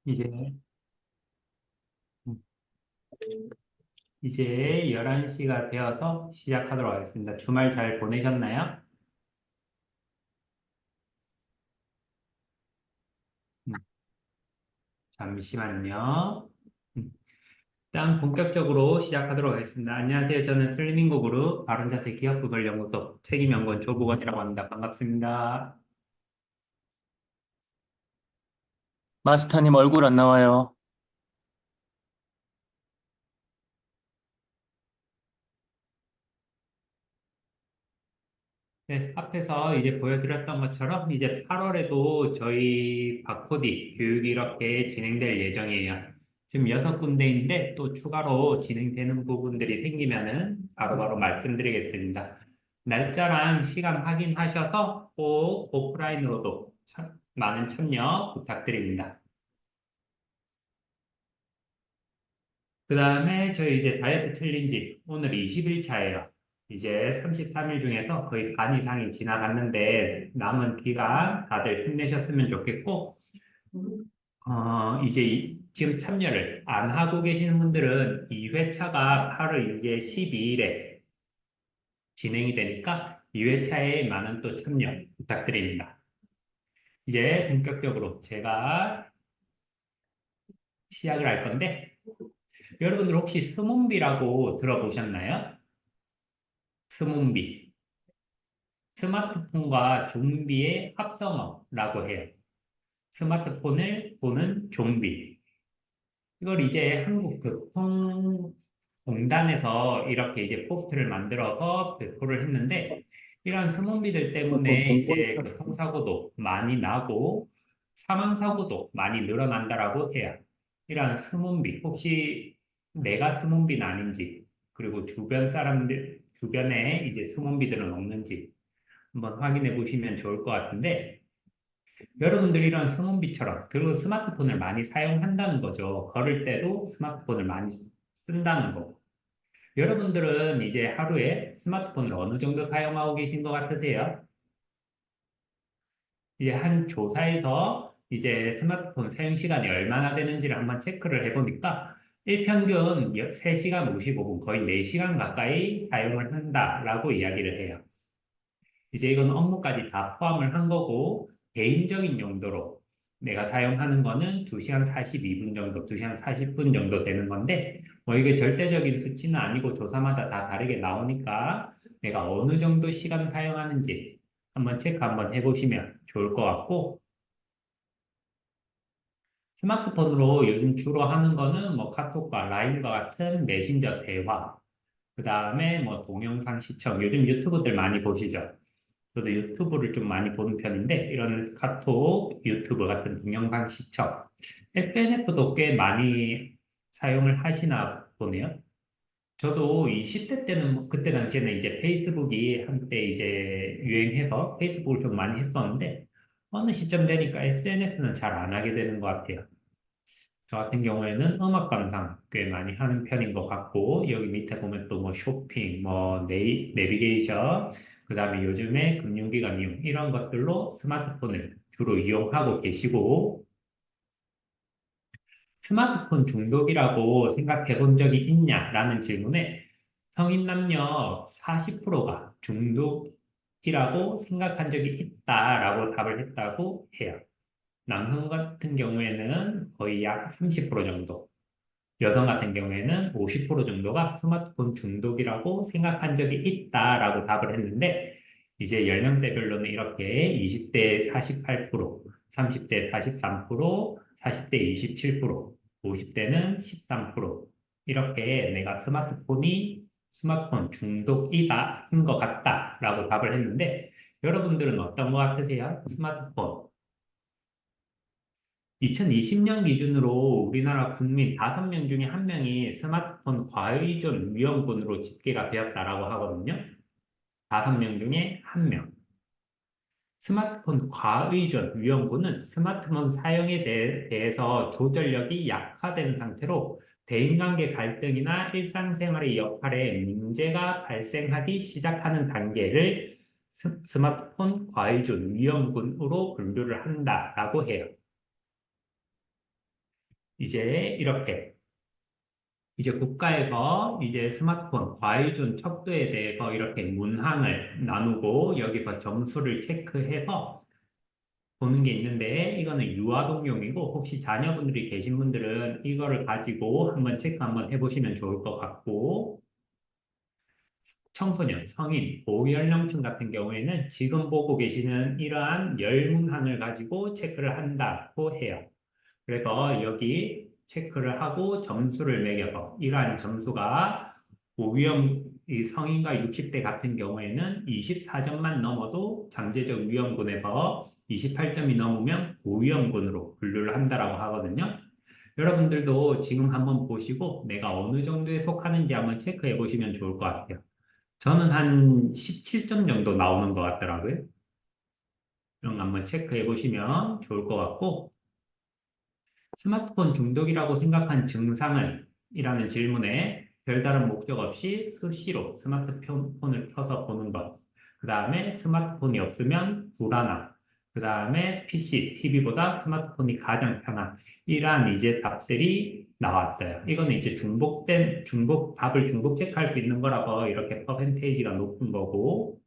이제, 이제 11시가 되어서 시작하도록 하겠습니다. 주말 잘 보내셨나요? 음, 잠시만요. 일단 본격적으로 시작하도록 하겠습니다. 안녕하세요. 저는 슬리밍고 그룹 바른자세 기업구설연구소 책임연구원 조보건이라고 합니다. 반갑습니다. 마스터님 얼굴 안 나와요. 네, 앞에서 이제 보여드렸던 것처럼 이제 8월에도 저희 바코디 교육이 이렇게 진행될 예정이에요. 지금 6군데인데 또 추가로 진행되는 부분들이 생기면은 바로바로 말씀드리겠습니다. 날짜랑 시간 확인하셔서 꼭 오프라인으로도 많은 참여 부탁드립니다. 그 다음에 저희 이제 다이어트 챌린지 오늘 20일차예요. 이제 33일 중에서 거의 반 이상이 지나갔는데 남은 기간 다들 힘내셨으면 좋겠고 이제 지금 참여를 안 하고 계시는 분들은 2회차가 8월 이제 12일에 진행이 되니까 2회차에 많은 또 참여 부탁드립니다. 이제 본격적으로 제가 시작을 할 건데 여러분들 혹시 스몬비라고 들어보셨나요? 스몬비. 스마트폰과 좀비의 합성어라고 해요. 스마트폰을 보는 좀비. 이걸 이제 한국교통공단에서 이렇게 이제 포스트를 만들어서 배포를 했는데, 이런 스몬비들 때문에 이제 교통사고도 많이 나고, 사망사고도 많이 늘어난다라고 해요. 이런 스몬비, 혹시 내가 스몬비는 아닌지, 그리고 주변 사람들, 주변에 이제 스몬비들은 없는지, 한번 확인해 보시면 좋을 것 같은데, 여러분들이 이런 스몬비처럼, 그리고 스마트폰을 많이 사용한다는 거죠. 걸을 때도 스마트폰을 많이 쓴다는 거. 여러분들은 이제 하루에 스마트폰을 어느 정도 사용하고 계신 것 같으세요? 이제 한 조사에서 이제 스마트폰 사용 시간이 얼마나 되는지를 한번 체크를 해보니까 일평균 3시간 55분, 거의 4시간 가까이 사용을 한다라고 이야기를 해요. 이제 이건 업무까지 다 포함을 한 거고, 개인적인 용도로 내가 사용하는 거는 2시간 42분 정도, 2시간 40분 정도 되는 건데, 뭐 이게 절대적인 수치는 아니고 조사마다 다 다르게 나오니까 내가 어느 정도 시간 사용하는지 한번 체크 한번 해보시면 좋을 것 같고, 스마트폰으로 요즘 주로 하는 거는 뭐 카톡과 라인과 같은 메신저 대화, 그 다음에 뭐 동영상 시청, 요즘 유튜브들 많이 보시죠? 저도 유튜브를 좀 많이 보는 편인데, 이런 카톡, 유튜브 같은 동영상 시청, SNS도 꽤 많이 사용을 하시나 보네요. 저도 20대 때는, 그때 당시에는 이제 페이스북이 한때 이제 유행해서 페이스북을 좀 많이 했었는데, 어느 시점 되니까 SNS는 잘 안 하게 되는 것 같아요. 저 같은 경우에는 음악 감상 꽤 많이 하는 편인 것 같고, 여기 밑에 보면 또 뭐 쇼핑, 뭐 내비게이션, 그 다음에 요즘에 금융기관 이용, 이런 것들로 스마트폰을 주로 이용하고 계시고, 스마트폰 중독이라고 생각해 본 적이 있냐라는 질문에 성인 남녀 40%가 중독이라고 생각한 적이 있다라고 답을 했다고 해요. 남성 같은 경우에는 거의 약 30% 정도, 여성 같은 경우에는 50% 정도가 스마트폰 중독이라고 생각한 적이 있다라고 답을 했는데, 이제 연령대별로는 이렇게 20대 48%, 30대 43%, 40대 27%, 50대는 13%, 이렇게 내가 스마트폰 중독이다 한 것 같다라고 답을 했는데, 여러분들은 어떤 것 같으세요? 스마트폰 2020년 기준으로 우리나라 국민 5명 중에 1명이 스마트폰 과의존 위험군으로 집계가 되었다라고 하거든요. 5명 중에 1명. 스마트폰 과의존 위험군은 스마트폰 사용에 대해서 조절력이 약화된 상태로 대인관계 갈등이나 일상생활의 역할에 문제가 발생하기 시작하는 단계를 스마트폰 과의존 위험군으로 분류를 한다라고 해요. 이제 이렇게 이제 국가에서 이제 스마트폰 과의존 척도에 대해서 이렇게 문항을 나누고 여기서 점수를 체크해서 보는 게 있는데 이거는 유아동용이고 혹시 자녀분들이 계신 분들은 이거를 가지고 한번 체크 한번 해보시면 좋을 것 같고 청소년, 성인, 고연령층 같은 경우에는 지금 보고 계시는 이러한 열문항을 가지고 체크를 한다고 해요. 그래서 여기 체크를 하고 점수를 매겨서 이러한 점수가 고위험 이 성인과 60대 같은 경우에는 24점만 넘어도 잠재적 위험군에서 28점이 넘으면 고위험군으로 분류를 한다라고 하거든요. 여러분들도 지금 한번 보시고 내가 어느 정도에 속하는지 한번 체크해 보시면 좋을 것 같아요. 저는 한 17점 정도 나오는 것 같더라고요. 이런 거 한번 체크해 보시면 좋을 것 같고 스마트폰 중독이라고 생각한 증상은? 이라는 질문에 별다른 목적 없이 수시로 스마트폰을 켜서 보는 것. 그 다음에 스마트폰이 없으면 불안함. 그 다음에 PC, TV보다 스마트폰이 가장 편함. 이러한 이제 답들이 나왔어요. 이거는 이제 답을 중복 체크할 수 있는 거라서 이렇게 퍼센테이지가 높은 거고,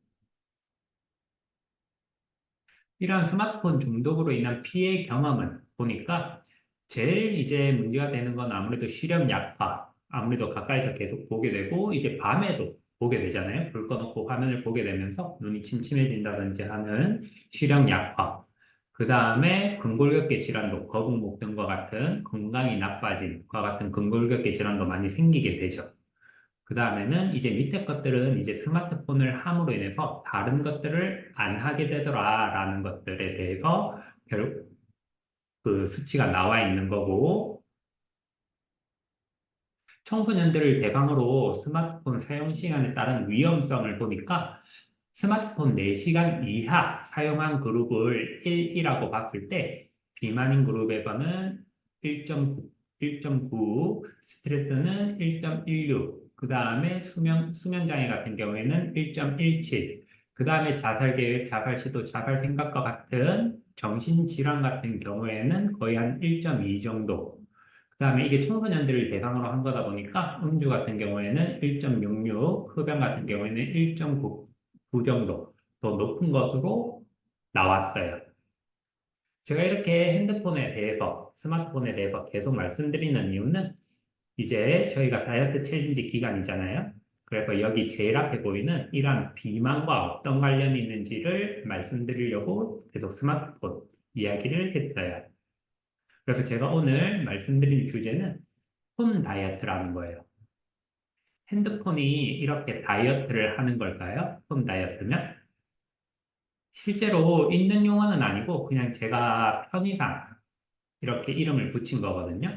이러한 스마트폰 중독으로 인한 피해 경험은 보니까 제일 이제 문제가 되는 건 아무래도 시력 약화, 아무래도 가까이서 계속 보게 되고 이제 밤에도 보게 되잖아요. 불 꺼놓고 화면을 보게 되면서 눈이 침침해진다든지 하는 시력 약화. 그 다음에 근골격계 질환도 거북목 등과 같은 건강이 나빠짐과 같은 근골격계 질환도 많이 생기게 되죠. 그 다음에는 이제 밑에 것들은 이제 스마트폰을 함으로 인해서 다른 것들을 안 하게 되더라라는 것들에 대해서 그 수치가 나와 있는 거고, 청소년들을 대상으로 스마트폰 사용 시간에 따른 위험성을 보니까 스마트폰 4시간 이하 사용한 그룹을 1이라고 봤을 때 비만인 그룹에서는 1.9, 스트레스는 1.16, 그 다음에 수면 장애 같은 경우에는 1.17, 그 다음에 자살 계획, 자살 시도, 자살 생각과 같은 정신질환 같은 경우에는 거의 한 1.2 정도. 그 다음에 이게 청소년들을 대상으로 한 거다 보니까 음주 같은 경우에는 1.66, 흡연 같은 경우에는 1.9 정도 더 높은 것으로 나왔어요. 제가 이렇게 스마트폰에 대해서 계속 말씀드리는 이유는 이제 저희가 다이어트 챌린지 기간이잖아요. 그래서 여기 제일 앞에 보이는 이러한 비만과 어떤 관련이 있는지를 말씀드리려고 계속 스마트폰 이야기를 했어요. 그래서 제가 오늘 말씀드릴 주제는 폰 다이어트라는 거예요. 핸드폰이 이렇게 다이어트를 하는 걸까요? 폰 다이어트면? 실제로 있는 용어는 아니고 그냥 제가 편의상 이렇게 이름을 붙인 거거든요.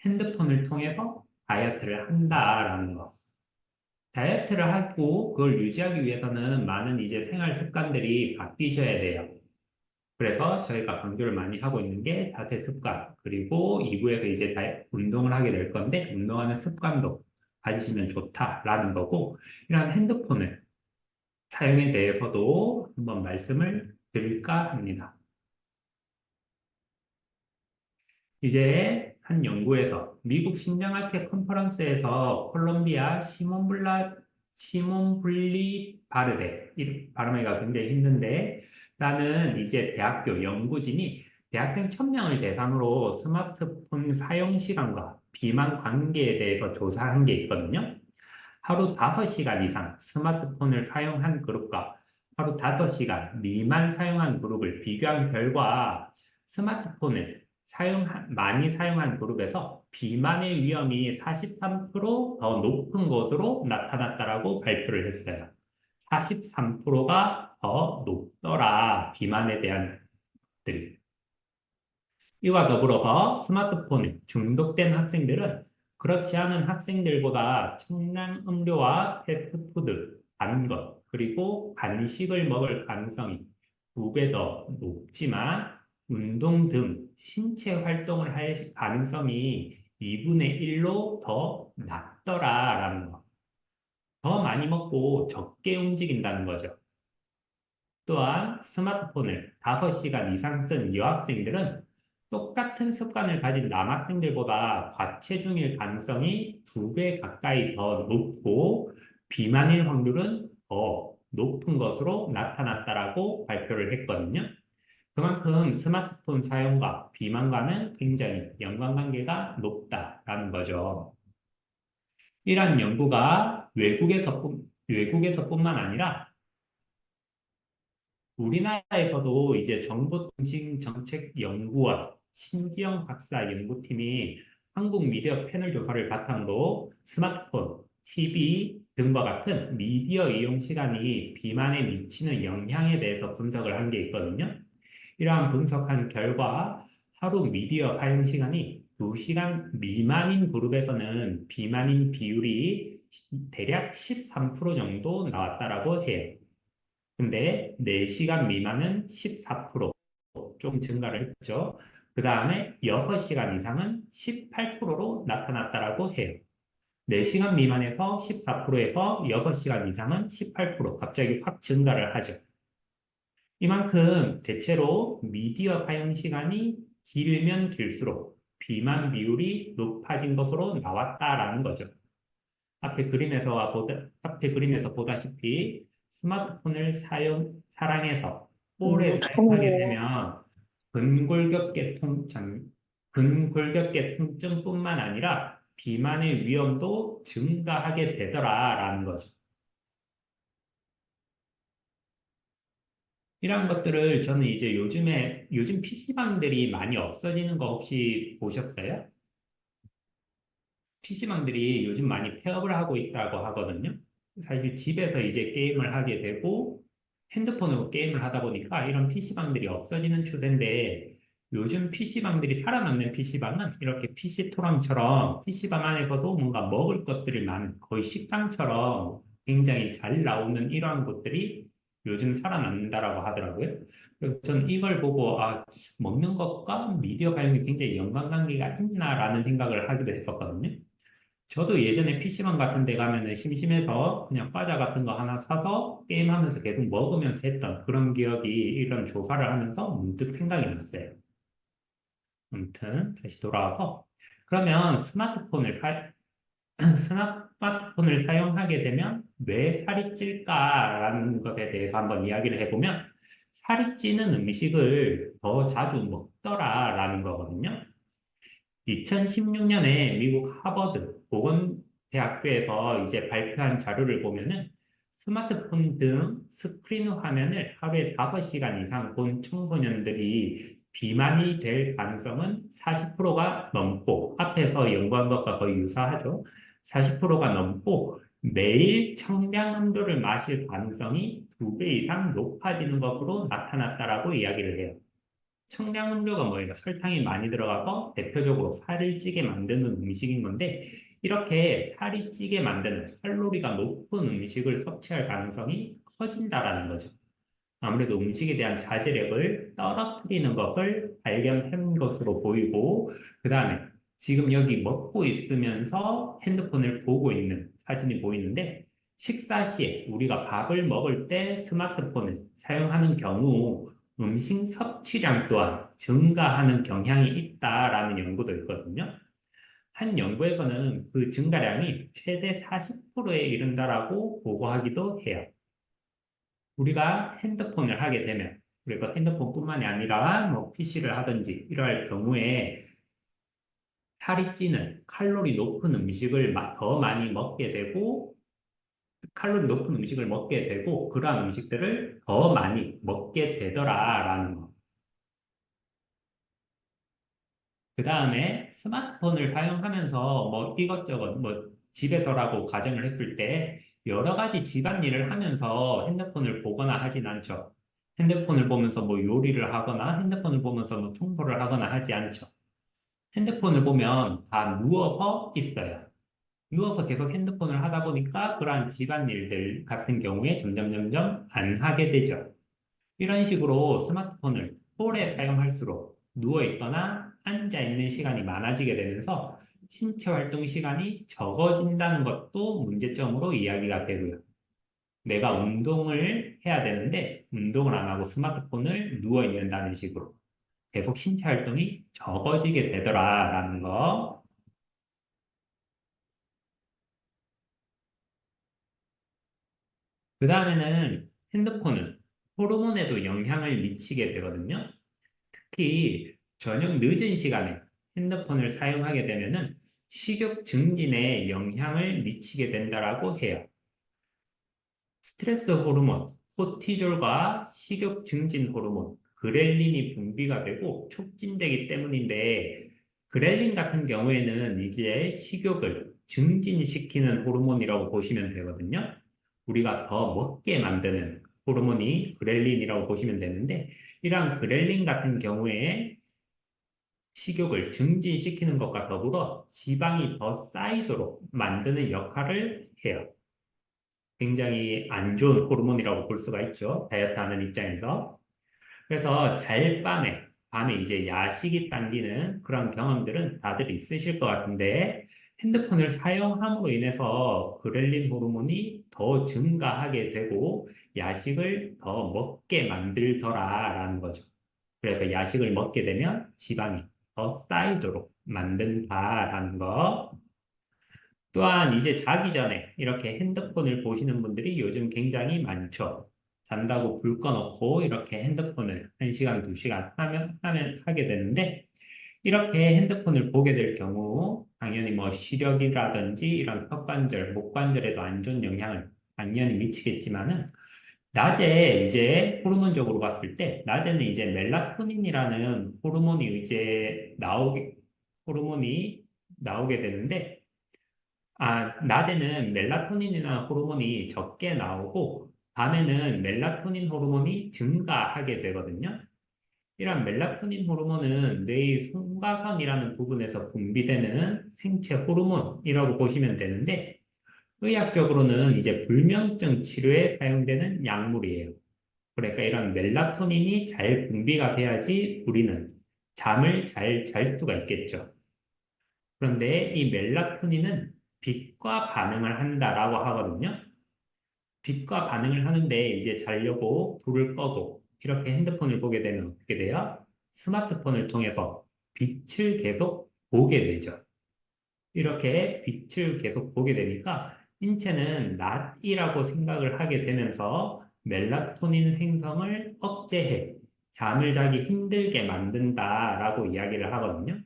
핸드폰을 통해서 다이어트를 한다라는 거. 다이어트를 하고 그걸 유지하기 위해서는 많은 이제 생활 습관들이 바뀌셔야 돼요. 그래서 저희가 강조를 많이 하고 있는 게 자세 습관, 그리고 2부에서 이제 운동을 하게 될 건데, 운동하는 습관도 가지시면 좋다라는 거고, 이런 핸드폰을 사용에 대해서도 한번 말씀을 드릴까 합니다. 이제 한 연구에서 미국 신장학회 컨퍼런스에서 콜롬비아 시몬 블리 바르데, 이 발음하기가 굉장히 힘든데, 라는 이제 대학교 연구진이 대학생 1000명을 대상으로 스마트폰 사용 시간과 비만 관계에 대해서 조사한 게 있거든요. 하루 5시간 이상 스마트폰을 사용한 그룹과 하루 5시간 미만 사용한 그룹을 비교한 결과 스마트폰을 많이 사용한 그룹에서 비만의 위험이 43%더 높은 것으로 나타났다라고 발표를 했어요. 43%가 더 높더라, 비만에 대한 것들이. 이와 더불어서 스마트폰에 중독된 학생들은 그렇지 않은 학생들보다 청량 음료와 패스트푸드, 단 것, 그리고 간식을 먹을 가능성이 2배 더 높지만 운동 등 신체 활동을 할 가능성이 2분의 1로 더 낮더라라는 거. 더 많이 먹고 적게 움직인다는 거죠. 또한 스마트폰을 5시간 이상 쓴 여학생들은 똑같은 습관을 가진 남학생들보다 과체중일 가능성이 2배 가까이 더 높고 비만일 확률은 더 높은 것으로 나타났다라고 발표를 했거든요. 그만큼 스마트폰 사용과 비만과는 굉장히 연관관계가 높다라는 거죠. 이러한 연구가 외국에서뿐만 아니라 우리나라에서도 이제 정보통신정책연구원 신지영 박사 연구팀이 한국 미디어 패널 조사를 바탕으로 스마트폰, TV 등과 같은 미디어 이용 시간이 비만에 미치는 영향에 대해서 분석을 한 게 있거든요. 이러한 분석한 결과 하루 미디어 사용 시간이 2시간 미만인 그룹에서는 비만인 비율이 대략 13% 정도 나왔다라고 해요. 근데 4시간 미만은 14%좀 증가를 했죠. 그 다음에 6시간 이상은 18%로 나타났다라고 해요. 4시간 미만에서 14%에서 6시간 이상은 18% 갑자기 확 증가를 하죠. 이만큼 대체로 미디어 사용 시간이 길면 길수록 비만 비율이 높아진 것으로 나왔다라는 거죠. 앞에 그림에서 보다시피 스마트폰을 사랑해서 오래 사용하게 처음이에요. 되면 근골격계 통증뿐만 아니라 비만의 위험도 증가하게 되더라라는 거죠. 이런 것들을 저는 이제 요즘 PC방들이 많이 없어지는 거 혹시 보셨어요? PC방들이 요즘 많이 폐업을 하고 있다고 하거든요. 사실 집에서 이제 게임을 하게 되고 핸드폰으로 게임을 하다 보니까 이런 PC방들이 없어지는 추세인데 요즘 PC방들이 살아남는 PC방은 이렇게 PC토랑처럼 PC방 안에서도 뭔가 먹을 것들이 많은 거의 식당처럼 굉장히 잘 나오는 이러한 곳들이 요즘 살아남는다라고 하더라고요. 그래서 저는 이걸 보고 먹는 것과 미디어 사용이 굉장히 연관관계가 있나라는 생각을 하기도 했었거든요. 저도 예전에 PC방 같은 데 가면은 심심해서 그냥 과자 같은 거 하나 사서 게임하면서 계속 먹으면서 했던 그런 기억이 이런 조사를 하면서 문득 생각이 났어요. 아무튼 다시 돌아와서 그러면 스마트폰을 사용하게 되면 왜 살이 찔까라는 것에 대해서 한번 이야기를 해보면 살이 찌는 음식을 더 자주 먹더라라는 거거든요. 2016년에 미국 하버드 보건대학교에서 이제 발표한 자료를 보면은 스마트폰 등 스크린 화면을 하루에 5시간 이상 본 청소년들이 비만이 될 가능성은 40%가 넘고, 앞에서 연구한 것과 거의 유사하죠. 40%가 넘고, 매일 청량음료를 마실 가능성이 2배 이상 높아지는 것으로 나타났다라고 이야기를 해요. 청량음료가 뭐예요? 설탕이 많이 들어가서 대표적으로 살을 찌게 만드는 음식인 건데 이렇게 살이 찌게 만드는 칼로리가 높은 음식을 섭취할 가능성이 커진다라는 거죠. 아무래도 음식에 대한 자제력을 떨어뜨리는 것을 발견한 것으로 보이고 그 다음에 지금 여기 먹고 있으면서 핸드폰을 보고 있는 사진이 보이는데 식사 시에 우리가 밥을 먹을 때 스마트폰을 사용하는 경우 음식 섭취량 또한 증가하는 경향이 있다라는 연구도 있거든요. 한 연구에서는 그 증가량이 최대 40%에 이른다라고 보고하기도 해요. 우리가 핸드폰을 하게 되면, 그리고 핸드폰뿐만이 아니라 뭐 PC를 하든지 이럴 경우에 살이 찌는 칼로리 높은 음식을 더 많이 먹게 되고, 칼로리 높은 음식을 먹게 되고, 그러한 음식들을 더 많이 먹게 되더라라는 거. 그 다음에 스마트폰을 사용하면서 뭐 이것저것 뭐 집에서라고 가정을 했을 때 여러 가지 집안일을 하면서 핸드폰을 보거나 하진 않죠. 핸드폰을 보면서 뭐 요리를 하거나 핸드폰을 보면서 뭐 청소를 하거나 하지 않죠. 핸드폰을 보면 다 누워서 있어요. 누워서 계속 핸드폰을 하다 보니까 그러한 집안일들 같은 경우에 점점 안 하게 되죠. 이런 식으로 스마트폰을 오래 사용할수록 누워있거나 앉아있는 시간이 많아지게 되면서 신체 활동 시간이 적어진다는 것도 문제점으로 이야기가 되고요. 내가 운동을 해야 되는데 운동을 안 하고 스마트폰을 누워있는다는 식으로. 계속 신체 활동이 적어지게 되더라라는 거. 그 다음에는 핸드폰은 호르몬에도 영향을 미치게 되거든요. 특히 저녁 늦은 시간에 핸드폰을 사용하게 되면은 식욕 증진에 영향을 미치게 된다라고 해요. 스트레스 호르몬, 코티졸과 식욕 증진 호르몬, 그렐린이 분비가 되고 촉진되기 때문인데, 그렐린 같은 경우에는 이제 식욕을 증진시키는 호르몬이라고 보시면 되거든요. 우리가 더 먹게 만드는 호르몬이 그렐린이라고 보시면 되는데, 이러한 그렐린 같은 경우에 식욕을 증진시키는 것과 더불어 지방이 더 쌓이도록 만드는 역할을 해요. 굉장히 안 좋은 호르몬이라고 볼 수가 있죠. 다이어트 하는 입장에서. 그래서 밤에 이제 야식이 당기는 그런 경험들은 다들 있으실 것 같은데, 핸드폰을 사용함으로 인해서 그렐린 호르몬이 더 증가하게 되고, 야식을 더 먹게 만들더라라는 거죠. 그래서 야식을 먹게 되면 지방이 더 쌓이도록 만든다라는 거. 또한 이제 자기 전에 이렇게 핸드폰을 보시는 분들이 요즘 굉장히 많죠. 잔다고 불 꺼놓고 이렇게 핸드폰을 1시간, 2시간 하게 되는데, 이렇게 핸드폰을 보게 될 경우, 당연히 뭐 시력이라든지 이런 턱관절, 목관절에도 안 좋은 영향을 당연히 미치겠지만은, 낮에 이제 호르몬적으로 봤을 때, 낮에는 이제 멜라토닌이라는 호르몬이 나오게 되는데, 낮에는 멜라토닌이나 호르몬이 적게 나오고, 밤에는 멜라토닌 호르몬이 증가하게 되거든요. 이런 멜라토닌 호르몬은 뇌의 송가선이라는 부분에서 분비되는 생체 호르몬이라고 보시면 되는데, 의학적으로는 이제 불면증 치료에 사용되는 약물이에요. 그러니까 이런 멜라토닌이 잘 분비가 돼야지 우리는 잠을 잘 잘 수가 있겠죠. 그런데 이 멜라토닌은 빛과 반응을 한다라고 하거든요. 빛과 반응을 하는데 이제 자려고 불을 꺼고 이렇게 핸드폰을 보게 되면 어떻게 돼요? 스마트폰을 통해서 빛을 계속 보게 되죠. 이렇게 빛을 계속 보게 되니까 인체는 낮이라고 생각을 하게 되면서 멜라토닌 생성을 억제해 잠을 자기 힘들게 만든다라고 이야기를 하거든요.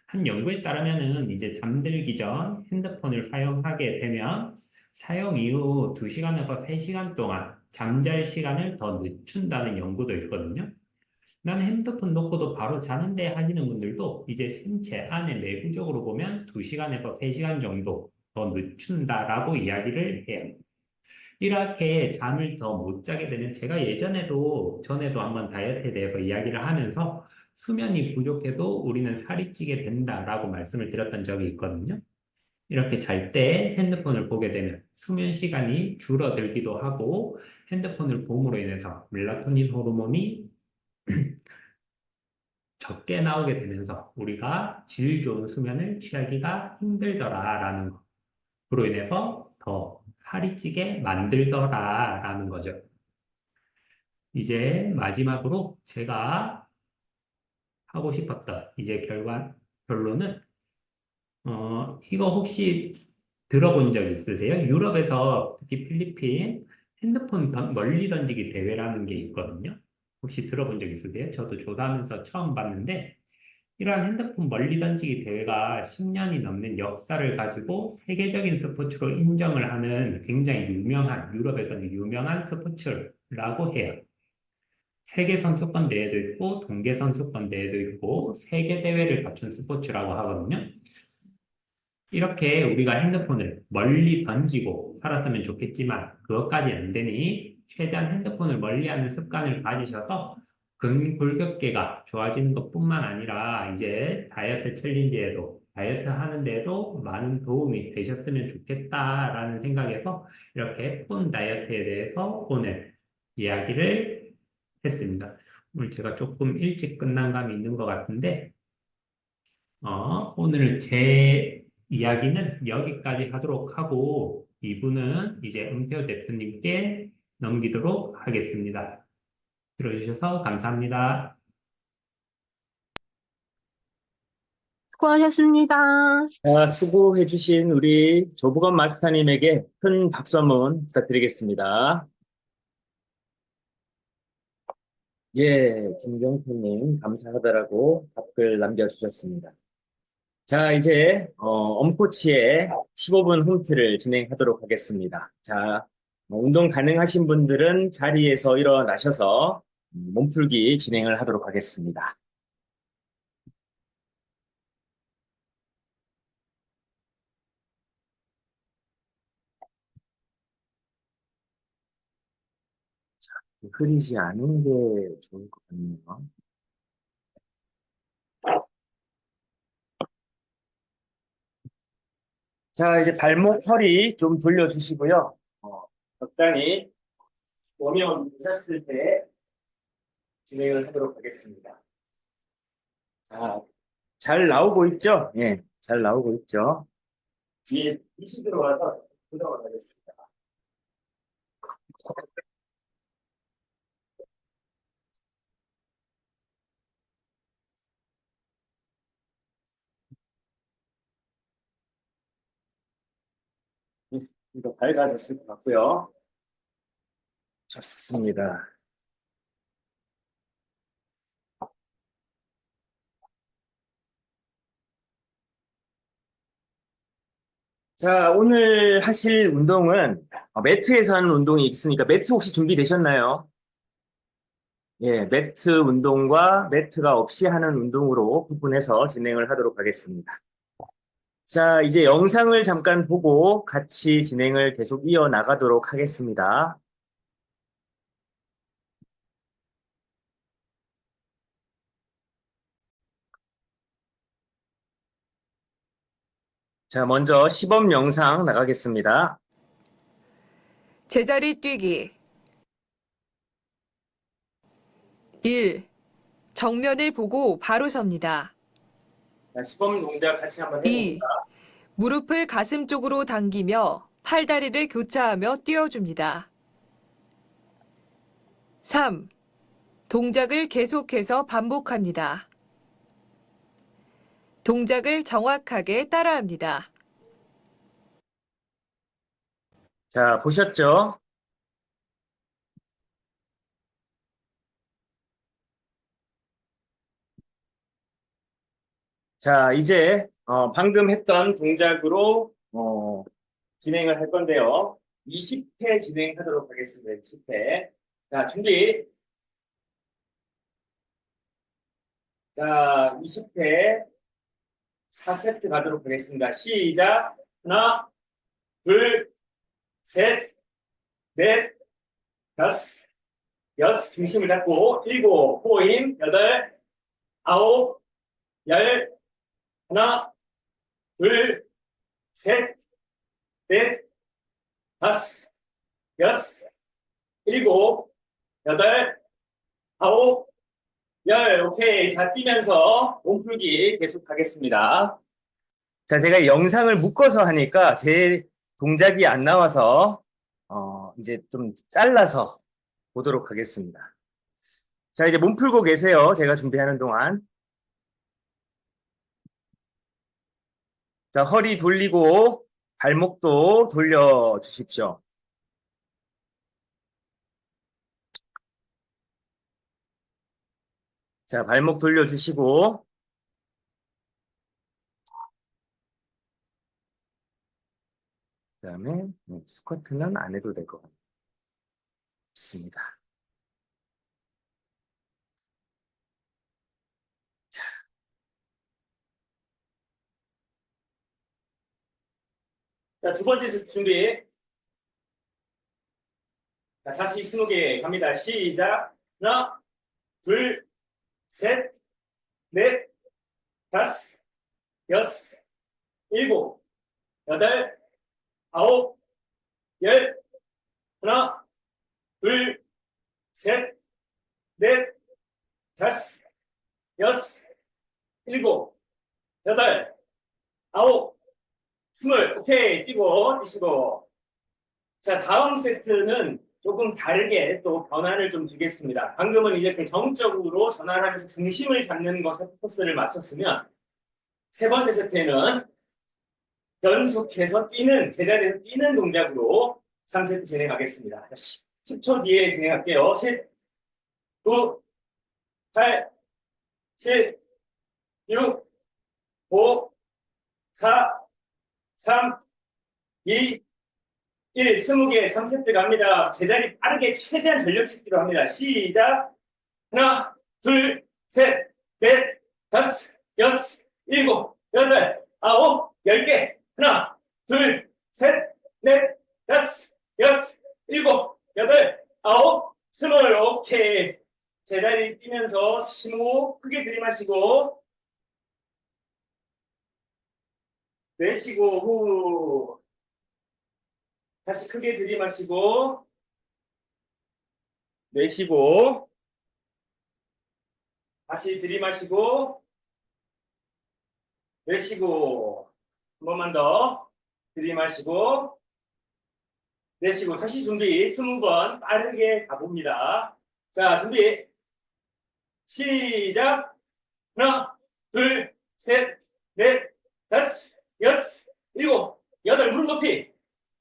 한 연구에 따르면은 이제 잠들기 전 핸드폰을 사용하게 되면 사용 이후 2시간에서 3시간 동안 잠잘 시간을 더 늦춘다는 연구도 있거든요. 나는 핸드폰 놓고도 바로 자는데 하시는 분들도 이제 신체 안에 내부적으로 보면 2시간에서 3시간 정도 더 늦춘다라고 이야기를 해요. 이렇게 잠을 더 못 자게 되면 제가 전에도 한번 다이어트에 대해서 이야기를 하면서 수면이 부족해도 우리는 살이 찌게 된다라고 말씀을 드렸던 적이 있거든요. 이렇게 잘 때 핸드폰을 보게 되면 수면 시간이 줄어들기도 하고 핸드폰을 봄으로 인해서 멜라토닌 호르몬이 적게 나오게 되면서 우리가 질 좋은 수면을 취하기가 힘들더라라는 거. 그로 인해서 더 살이 찌게 만들더라라는 거죠. 이제 마지막으로 제가 하고 싶었던 이제 결론은 이거 혹시 들어본 적 있으세요? 유럽에서 특히 필리핀 핸드폰 멀리 던지기 대회라는 게 있거든요. 혹시 들어본 적 있으세요? 저도 조사하면서 처음 봤는데 이러한 핸드폰 멀리 던지기 대회가 10년이 넘는 역사를 가지고 세계적인 스포츠로 인정을 하는 굉장히 유럽에서는 유명한 스포츠라고 해요. 세계 선수권 대회도 있고 동계 선수권 대회도 있고 세계 대회를 갖춘 스포츠라고 하거든요. 이렇게 우리가 핸드폰을 멀리 던지고 살았으면 좋겠지만 그것까지 안 되니 최대한 핸드폰을 멀리하는 습관을 가지셔서 근골격계가 좋아지는 것뿐만 아니라 이제 다이어트 챌린지에도 다이어트 하는 데도 많은 도움이 되셨으면 좋겠다라는 생각에서 이렇게 폰 다이어트에 대해서 오늘 이야기를 했습니다. 오늘 제가 조금 일찍 끝난 감이 있는 것 같은데 오늘 제 이야기는 여기까지 하도록 하고 이분은 이제 은표 대표님께 넘기도록 하겠습니다. 들어주셔서 감사합니다. 수고하셨습니다. 수고해주신 우리 조부건 마스터님에게 큰 박수 한번 부탁드리겠습니다. 예, 김경태님 감사하다라고 답글 남겨주셨습니다. 자, 이제 엄코치의 15분 홈트를 진행하도록 하겠습니다. 자, 운동 가능하신 분들은 자리에서 일어나셔서 몸풀기 진행을 하도록 하겠습니다. 흐리지 않은 게 좋을 것 같네요. 자, 이제 발목, 허리 좀 돌려주시고요. 적당히 워밍업 하셨을 때 진행을 하도록 하겠습니다. 자, 잘 나오고 있죠? 예, 잘 나오고 있죠? 뒤에 빛이 들어와서 들어가 가겠습니다. 이거 밝아졌을 것 같고요. 좋습니다. 자, 오늘 하실 운동은 매트에서 하는 운동이 있으니까 매트 혹시 준비되셨나요? 예, 매트 운동과 매트가 없이 하는 운동으로 구분해서 진행을 하도록 하겠습니다. 자, 이제 영상을 잠깐 보고 같이 진행을 계속 이어나가도록 하겠습니다. 자, 먼저 시범 영상 나가겠습니다. 제자리 뛰기 1. 정면을 보고 바로 섭니다. 자, 시범 동작 같이 한번 2. 해봅니다. 무릎을 가슴 쪽으로 당기며 팔다리를 교차하며 뛰어줍니다. 3. 동작을 계속해서 반복합니다. 동작을 정확하게 따라합니다. 자, 보셨죠? 자, 이제 방금 했던 동작으로 진행을 할 건데요. 20회 진행하도록 하겠습니다. 20회. 자, 준비. 자, 20회 4세트 가도록 하겠습니다. 시작. 하나, 둘, 셋, 넷, 다섯, 여섯, 중심을 잡고, 일곱, 호임, 여덟, 아홉, 열, 하나, 둘, 셋, 넷, 다섯, 여섯, 일곱, 여덟, 아홉, 열. 오케이. 자, 뛰면서 몸풀기 계속 하겠습니다. 자, 제가 영상을 묶어서 하니까 제 동작이 안 나와서 이제 좀 잘라서 보도록 하겠습니다. 자, 이제 몸 풀고 계세요. 제가 준비하는 동안. 자, 허리 돌리고 발목도 돌려 주십시오. 자, 발목 돌려 주시고 그다음에 스쿼트는 안 해도 될 것 같습니다. 자, 두 번째 세트 준비. 자, 다시 20개 갑니다. 시작. 하나, 둘, 셋, 넷, 다섯, 여섯, 일곱, 여덟, 아홉, 열, 하나, 둘, 셋, 넷, 다섯, 여섯, 일곱, 여덟, 아홉, 스물. 오케이. 뛰시고. 자, 다음 세트는 조금 다르게 또 변화를 좀 주겠습니다. 방금은 이렇게 정적으로 전환하면서 중심을 잡는 것에 포커스를 맞췄으면 세 번째 세트에는 연속해서 뛰는, 제자리에서 뛰는 동작으로 3세트 진행하겠습니다. 자, 10초 뒤에 진행할게요. 10, 9, 8, 7, 6, 5, 4, 3, 2, 1, 20개 3세트 갑니다. 제자리 빠르게 최대한 전력 찍기로 합니다. 시작! 하나, 둘, 셋, 넷, 다섯, 여섯, 일곱, 여덟, 아홉, 10개. 하나, 둘, 셋, 넷, 다섯, 여섯, 일곱, 여덟, 아홉, 20. 오케이. 제자리 뛰면서 심호 크게 들이마시고 내쉬고 후. 다시 크게 들이마시고 내쉬고 다시 들이마시고 내쉬고 한 번만 더 들이마시고 내쉬고 다시 준비 20번 빠르게 가봅니다. 자, 준비 시작. 하나, 둘, 셋, 넷, 다섯, 여섯, 일곱, 여덟, 무릎 높이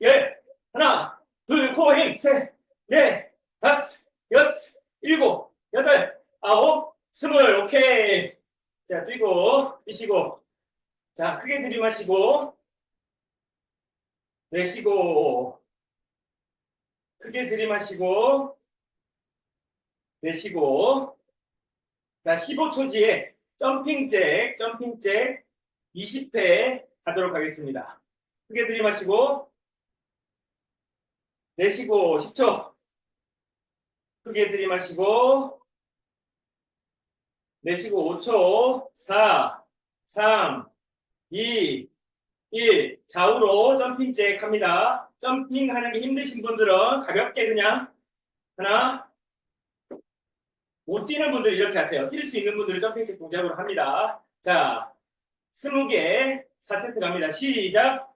열. 하나, 둘, 코어 힘, 셋, 넷, 다섯, 여섯, 일곱, 여덟, 아홉, 20. 오케이. 자, 뛰고, 뛰시고. 자, 크게 들이마시고, 내쉬고, 크게 들이마시고, 내쉬고. 자, 15초 뒤에 점핑 잭 20회 하도록 하겠습니다. 크게 들이마시고, 내쉬고 10초. 크게 들이마시고 내쉬고 5초. 4, 3, 2, 1. 좌우로 점핑 잭 합니다. 점핑하는 게 힘드신 분들은 가볍게 그냥 하나. 못 뛰는 분들 이렇게 하세요. 뛸 수 있는 분들은 점핑 잭 동작으로 합니다. 자, 20개 4세트 갑니다. 시작.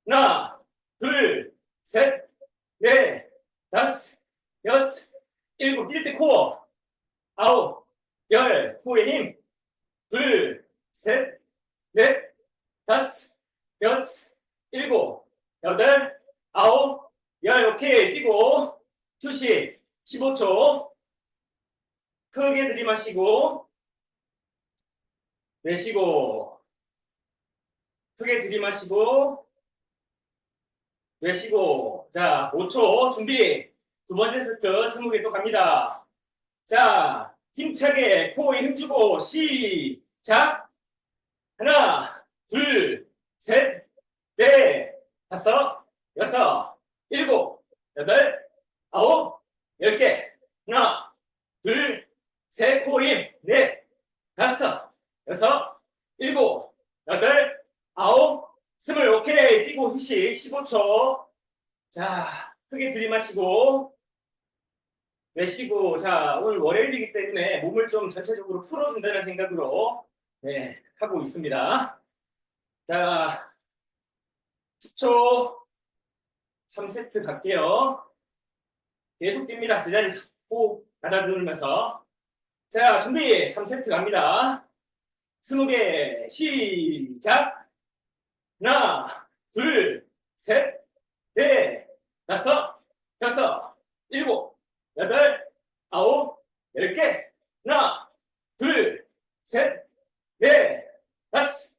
하나, 둘, 셋, 넷, 다섯, 여섯, 일곱. 뛸 때 코어. 아홉, 열. 코어에 힘. 둘, 셋, 넷, 다섯, 여섯, 일곱, 여덟, 아홉, 열. 오케이. 뛰고 휴식 15초. 크게 들이마시고 내쉬고 크게 들이마시고 내쉬고. 자, 5초 준비. 두 번째 세트 20개 또 갑니다. 자, 힘차게 코어에 힘주고 시작. 하나, 둘, 셋, 넷, 다섯, 여섯, 일곱, 여덟, 아홉, 10개. 하나, 둘, 셋, 코어 힘. 넷, 다섯, 여섯, 일곱, 여덟, 아홉, 20. 오케이. 뛰고 휴식 15초. 자, 크게 들이마시고 내쉬고. 자, 오늘 월요일이기 때문에 몸을 좀 전체적으로 풀어준다는 생각으로 하고 있습니다. 자, 10초 3세트 갈게요. 계속 뜁니다. 제자리 잡고 가다듬으면서. 자, 준비 3세트 갑니다. 20개 시작. 하나, 둘, 셋, 넷, 다섯, 여섯, 일곱, 여덟, 아홉, 10개. 하나, 둘, 셋, 넷, 다섯,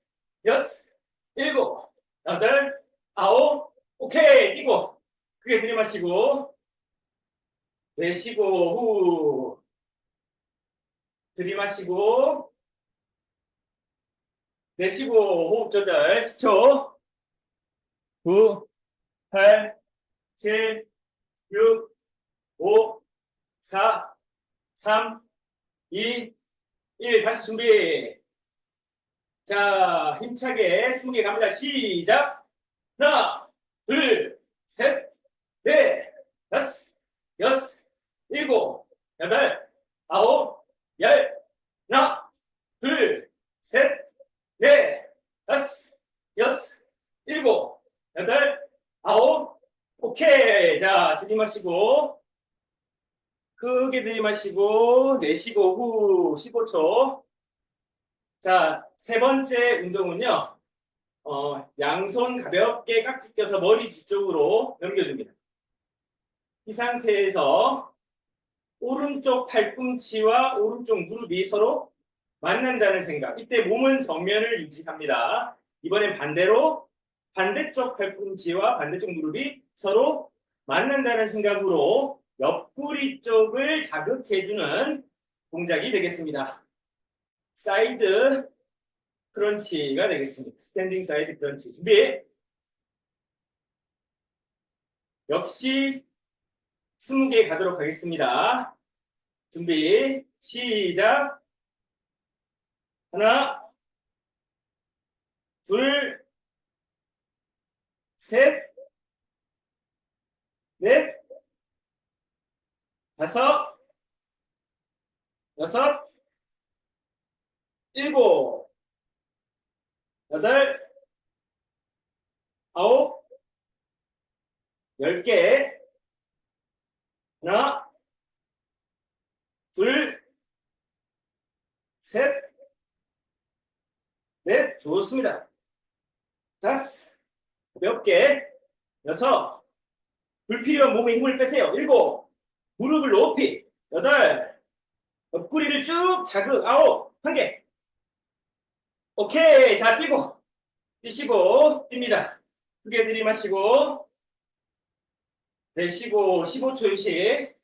여섯, 일곱, 여덟, 아홉. 오케이. 뛰고 크게 들이마시고 내쉬고 후. 들이마시고 내쉬고 호흡 조절 10초. 9, 8, 7, 6, 5, 4, 3, 2, 1. 다시 준비. 자, 힘차게 20개 갑니다. 시작. 하나, 둘, 셋, 넷, 다섯, 여섯, 일곱, 여덟, 아홉, 열. 하나, 둘, 셋, 넷, 다섯, 여섯, 일곱, 여덟, 아홉. 오케이. 자, 들이마시고 크게 들이마시고 내쉬고 후 15초. 자, 세 번째 운동은요. 양손 가볍게 깍지 껴서 머리 뒤쪽으로 넘겨줍니다. 이 상태에서 오른쪽 팔꿈치와 오른쪽 무릎이 서로 만난다는 생각. 이때 몸은 정면을 유지합니다. 이번엔 반대로 반대쪽 팔꿈치와 반대쪽 무릎이 서로 만난다는 생각으로 옆구리 쪽을 자극해주는 동작이 되겠습니다. 사이드 크런치가 되겠습니다. 스탠딩 사이드 크런치. 준비. 역시 20개 가도록 하겠습니다. 준비. 시작. 하나, 둘, 셋, 넷, 다섯, 여섯, 일곱, 여덟, 아홉, 10개. 하나, 둘, 셋, 넷, 좋습니다. 다섯, 몇 개, 여섯, 불필요한 몸에 힘을 빼세요. 일곱, 무릎을 높이, 여덟, 옆구리를 쭉 자극, 아홉, 한 개. 오케이, 자, 뛰고, 뛰시고, 뜁니다. 크게 들이마시고, 내쉬고, 15초 휴식.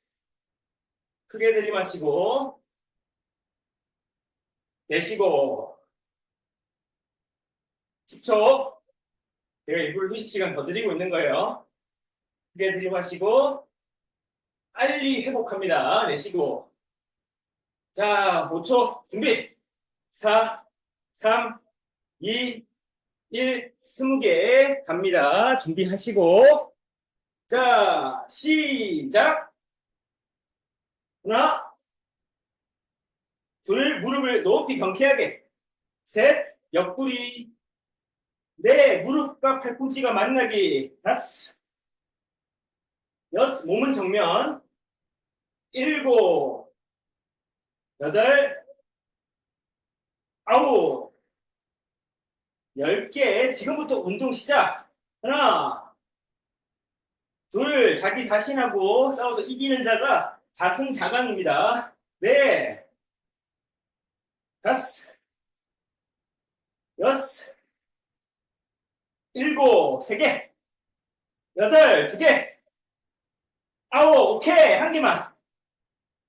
크게 들이마시고, 내쉬고, 10초. 제가 일부러 휴식 시간 더 드리고 있는 거예요. 크게 들이마시고, 빨리 회복합니다. 내쉬고. 자, 5초. 준비. 4, 3, 2, 1, 20개 갑니다. 준비하시고. 자, 시작. 하나, 둘, 무릎을 높이 경쾌하게. 셋, 옆구리. 넷, 무릎과 팔꿈치가 만나기. 다섯, 여섯, 몸은 정면. 일곱, 여덟, 아홉, 10개. 지금부터 운동 시작. 하나, 둘, 자기 자신하고 싸워서 이기는 자가 자승자강입니다. 네, 다섯, 여섯, 일곱, 3개, 여덟, 2개, 아홉, 오케이, 한 개만.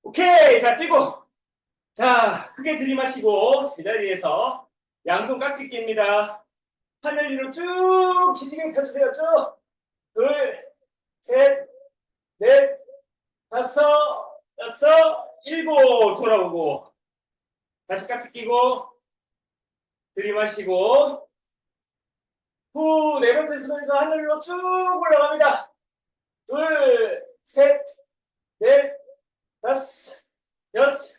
오케이, 자, 뛰고. 자, 크게 들이마시고, 제자리에서 양손 깍지 낍니다. 하늘 위로 쭉 지지경 펴주세요. 쭉. 둘, 셋, 넷, 다섯, 여섯, 일곱. 돌아오고. 다시 깍지 끼고, 들이마시고, 후, 네 번째 쓰면서 하늘로 쭉 올라갑니다. 둘, 셋, 넷, 다섯, 여섯,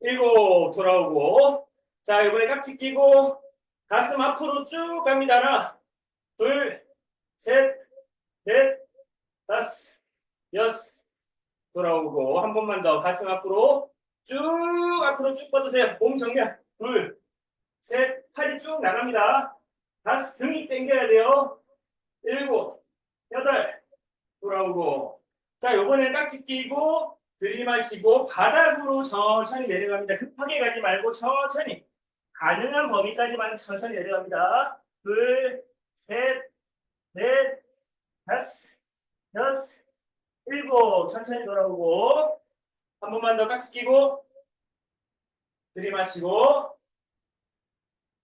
일곱. 돌아오고. 자, 이번에 깍지 끼고, 가슴 앞으로 쭉 갑니다. 하나, 둘, 셋, 넷, 다섯, 여섯. 돌아오고. 한 번만 더. 가슴 앞으로 쭉 뻗으세요. 몸 정면. 둘, 셋, 팔이 쭉 나갑니다. 다섯, 등이 당겨야 돼요. 일곱, 여덟. 돌아오고. 자, 요번엔 깍지 끼고 들이마시고 바닥으로 천천히 내려갑니다. 급하게 가지 말고 천천히. 가능한 범위까지만 천천히 내려갑니다. 둘, 셋, 넷, 다섯, 여섯, 일곱. 천천히 돌아오고. 한 번만 더 깍지 끼고 들이마시고.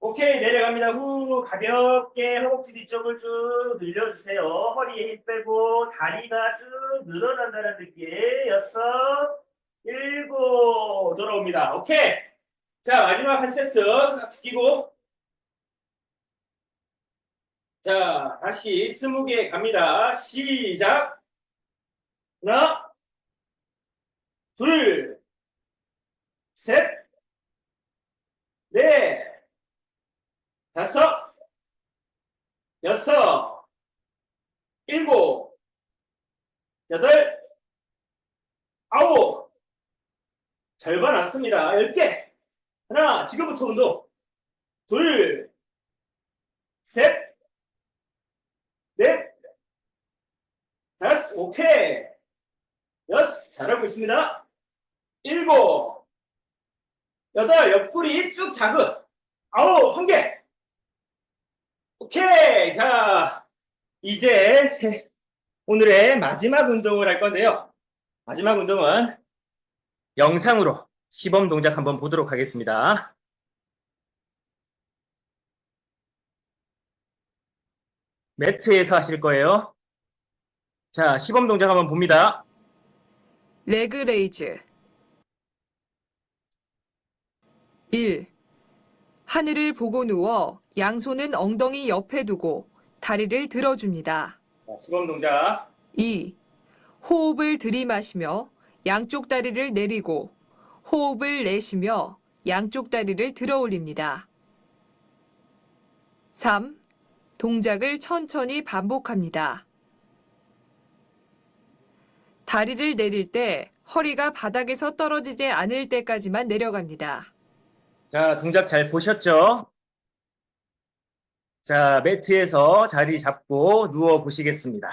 오케이, 내려갑니다. 후, 가볍게 허벅지 뒤쪽을 쭉 늘려주세요. 허리에 힘 빼고 다리가 쭉 늘어난다는 느낌. 여섯, 일곱. 돌아옵니다. 오케이. 자, 마지막 한 세트 깍지 끼고. 자, 다시 20개 갑니다. 시작. 하나, 둘, 셋, 넷, 다섯, 여섯, 일곱, 여덟, 아홉. 절반 왔습니다. 10개. 하나, 지금부터 운동. 둘, 셋, 넷, 다섯, 오케이. 여섯, 잘하고 있습니다. 일곱, 여덟, 옆구리 쭉 자극. 아홉, 한 개. 오케이. 자, 이제 오늘의 마지막 운동을 할 건데요. 마지막 운동은 영상으로 시범 동작 한번 보도록 하겠습니다. 매트에서 하실 거예요. 자, 시범 동작 한번 봅니다. 레그 레이즈. 1. 하늘을 보고 누워 양손은 엉덩이 옆에 두고 다리를 들어줍니다. 자, 시범 동작. 2. 호흡을 들이마시며 양쪽 다리를 내리고 호흡을 내쉬며 양쪽 다리를 들어 올립니다. 3. 동작을 천천히 반복합니다. 다리를 내릴 때 허리가 바닥에서 떨어지지 않을 때까지만 내려갑니다. 자, 동작 잘 보셨죠? 자, 매트에서 자리 잡고 누워 보시겠습니다.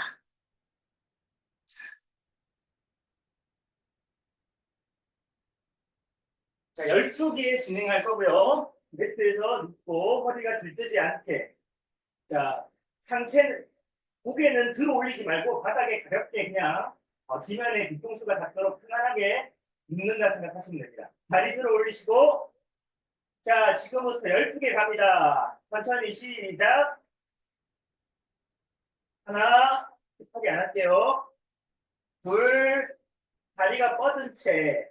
자, 12개 진행할 거고요. 매트에서 눕고 허리가 들뜨지 않게. 자, 상체는, 고개는 들어 올리지 말고 바닥에 가볍게 그냥 지면에 뒤통수가 닿도록 편안하게 눕는다 생각하시면 됩니다. 다리 들어 올리시고, 자, 지금부터 12개 갑니다. 천천히 시작. 하나, 급하게 안 할게요. 둘, 다리가 뻗은 채.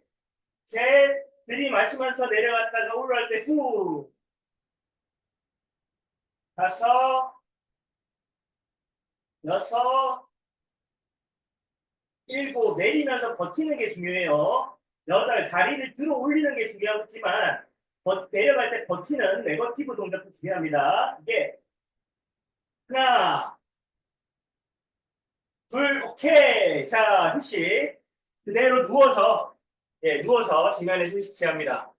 셋, 들이마시면서 내려갔다가 올라올 때 후. 다섯, 여섯, 일곱, 내리면서 버티는 게 중요해요. 여덟, 다리를 들어 올리는 게 중요하지만 내려갈 때 버티는 네거티브 동작도 중요합니다. 이게 하나, 둘, 오케이. 자, 휴식. 그대로 누워서 누워서 지면에서 휴식 취합니다.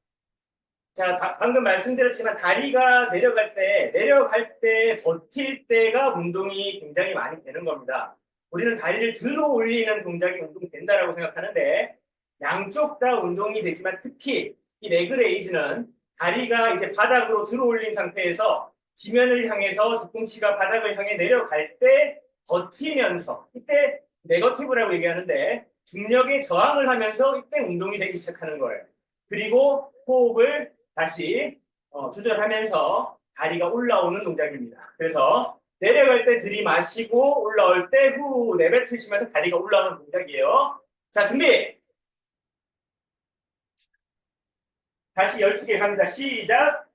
자, 방금 말씀드렸지만 다리가 내려갈 때 버틸 때가 운동이 굉장히 많이 되는 겁니다. 우리는 다리를 들어 올리는 동작이 운동된다라고 생각하는데 양쪽 다 운동이 되지만 특히 이 레그레이즈는 다리가 이제 바닥으로 들어 올린 상태에서 지면을 향해서 뒤꿈치가 바닥을 향해 내려갈 때 버티면서 이때 네거티브라고 얘기하는데 중력에 저항을 하면서 이때 운동이 되기 시작하는 거예요. 그리고 호흡을 다시 조절하면서 다리가 올라오는 동작입니다. 그래서 내려갈 때 들이마시고 올라올 때 후 내뱉으시면서 다리가 올라오는 동작이에요. 자, 준비! 다시 12개 갑니다. 시작!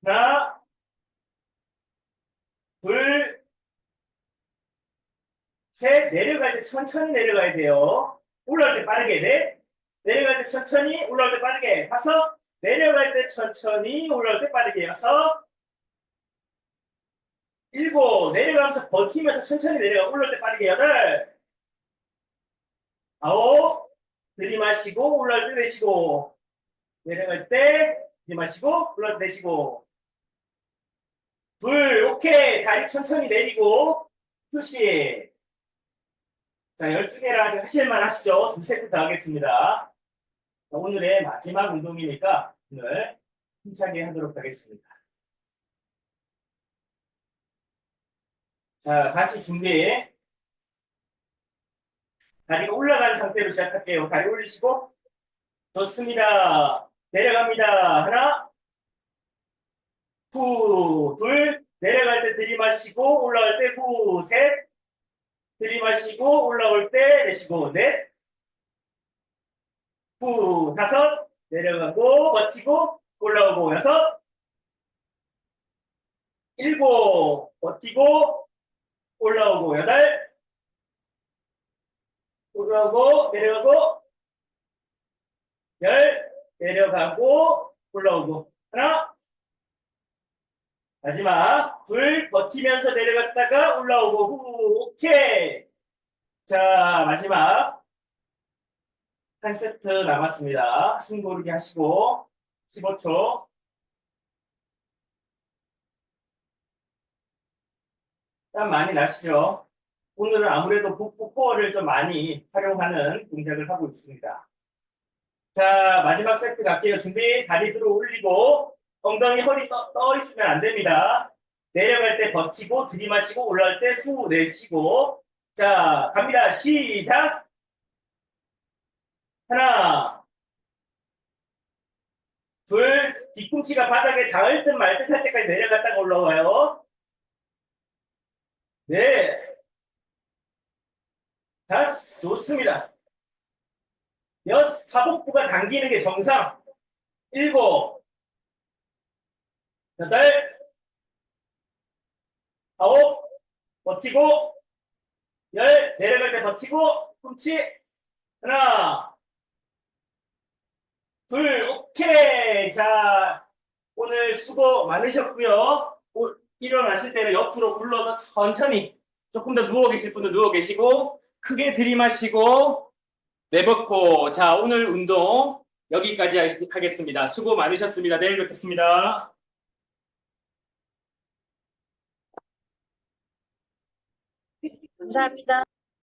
하나, 둘, 셋, 내려갈 때 천천히 내려가야 돼요. 올라올 때 빠르게, 넷, 내려갈 때 천천히, 올라올 때 빠르게, 다섯, 내려갈 때 천천히, 올라올 때 빠르게, 여섯, 일곱, 내려가면서 버티면서 천천히 내려가, 올라올 때 빠르게, 여덟, 아홉, 들이마시고, 올라올 때 내쉬고, 내려갈 때 들이마시고, 올라올 때 내쉬고, 둘, 오케이, 다리 천천히 내리고, 휴식. 자, 12개라 아직 하실만 하시죠? 2세트 더 하겠습니다. 자, 오늘의 마지막 운동이니까 오늘 힘차게 하도록 하겠습니다. 자, 다시 준비. 다리가 올라가는 상태로 시작할게요. 다리 올리시고. 좋습니다. 내려갑니다. 하나, 후, 둘, 내려갈 때 들이마시고, 올라갈 때 후, 셋, 들이마시고, 올라올 때 내쉬고, 넷, 후, 다섯, 내려가고, 버티고, 올라오고, 여섯, 일곱, 버티고, 올라오고, 여덟, 올라오고, 내려가고, 열, 내려가고, 올라오고, 하나, 마지막, 둘, 버티면서 내려갔다가 올라오고, 후, 오케이. 자, 마지막, 한 세트 남았습니다. 숨 고르게 하시고, 15초. 땀 많이 나시죠? 오늘은 아무래도 복부 코어를 좀 많이 활용하는 동작을 하고 있습니다. 자, 마지막 세트 갈게요. 준비. 다리 들어 올리고 엉덩이 허리 떠 있으면 안 됩니다. 내려갈 때 버티고 들이마시고 올라갈 때 후 내쉬고. 자, 갑니다. 시작. 하나, 둘, 뒤꿈치가 바닥에 닿을 듯 말 듯 할 때까지 내려갔다가 올라와요. 네, 다섯, 좋습니다. 여섯, 하복부가 당기는 게 정상. 일곱, 여덟, 아홉, 버티고, 열, 내려갈 때 버티고, 꿈치, 하나, 둘, 오케이. 자, 오늘 수고 많으셨고요. 일어나실 때는 옆으로 굴러서 천천히 조금 더 누워 계실 분은 누워 계시고 크게 들이마시고 내뱉고. 자, 오늘 운동 여기까지 하겠습니다. 수고 많으셨습니다. 내일 뵙겠습니다. 감사합니다.